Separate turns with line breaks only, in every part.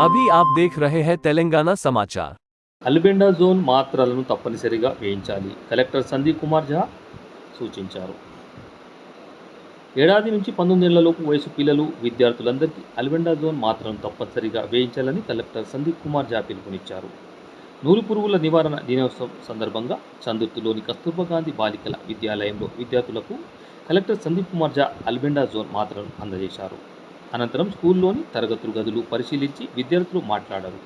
अभी आप देख रहे हैं तेलंगाना समाचार।
అల్బెండాజోన్ మాత్రలను తప్పనిసరిగా వేయించాలి కలెక్టర్ సందీప్ కుమార్ ఝా సూచించారు. ఏడాది నుంచి 19 ఏళ్లలోపు వయసు పిల్లలు, విద్యార్థులందరికీ అల్బెండాజోన్ మాత్రలను తప్పనిసరిగా వేయించాలని కలెక్టర్ సందీప్ కుమార్ ఝా పిలుపునిచ్చారు. నూలుపురుగుల నివారణ దినోత్సవం సందర్భంగా చందుర్తిలోని కస్తూర్బా గాంధీ బాలికల విద్యాలయంలో విద్యార్థులకు కలెక్టర్ సందీప్ కుమార్ ఝా అల్బెండాజోన్ మాత్రలను అందజేశారు. అనంతరం స్కూల్లోని తరగతులు గదులు పరిశీలించి విద్యార్థులు మాట్లాడారు.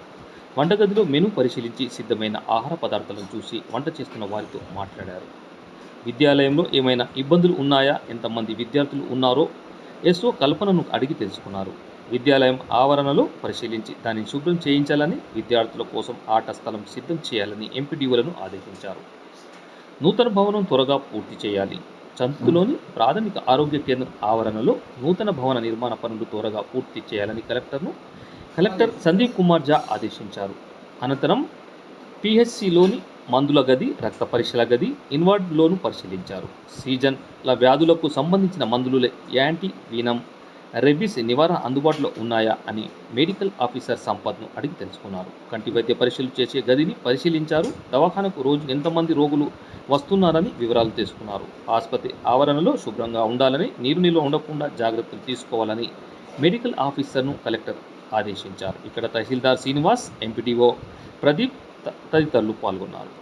వంటగదిలో మెనూ పరిశీలించి సిద్ధమైన ఆహార పదార్థాలను చూసి వంట చేస్తున్న వారితో మాట్లాడారు. విద్యాలయంలో ఏమైనా ఇబ్బందులు ఉన్నాయా, ఎంతమంది విద్యార్థులు ఉన్నారో ఎస్ఓ కల్పనను అడిగి తెలుసుకున్నారు. విద్యాలయం ఆవరణలో పరిశీలించి దానిని శుభ్రం చేయించాలని, విద్యార్థుల కోసం ఆట స్థలం సిద్ధం చేయాలని ఎంపీడీఓలను ఆదేశించారు. నూతన భవనం త్వరగా పూర్తి చేయాలి. చందులోని ప్రాథమిక ఆరోగ్య కేంద్రం ఆవరణలో నూతన భవన నిర్మాణ పనులు త్వరగా పూర్తి చేయాలని కలెక్టర్ సందీప్ కుమార్ ఝా ఆదేశించారు. అనంతరం పిహెచ్సిలోని మందుల గది, రక్త పరీక్షల గది, ఇన్వార్డ్లోను పరిశీలించారు. సీజన్ల వ్యాధులకు సంబంధించిన మందులు, యాంటీ వీనం, రెబీస్ నివారణ అందుబాటులో ఉన్నాయా అని మెడికల్ ఆఫీసర్ సంపత్ను అడిగి తెలుసుకున్నారు. కంటి వైద్య పరీక్షలు చేసే గదిని పరిశీలించారు. దవాఖానకు రోజు ఎంతమంది రోగులు వస్తున్నారని వివరాలు తెలుసుకున్నారు. ఆసుపత్రి ఆవరణలో శుభ్రంగా ఉండాలని, నీరు నిల్వ ఉండకుండా జాగ్రత్తలు తీసుకోవాలని మెడికల్ ఆఫీసర్ను కలెక్టర్ ఆదేశించారు. ఇక్కడ తహసీల్దార్ శ్రీనివాస్, ఎంపీడీఓ ప్రదీప్ తదితరులు పాల్గొన్నారు.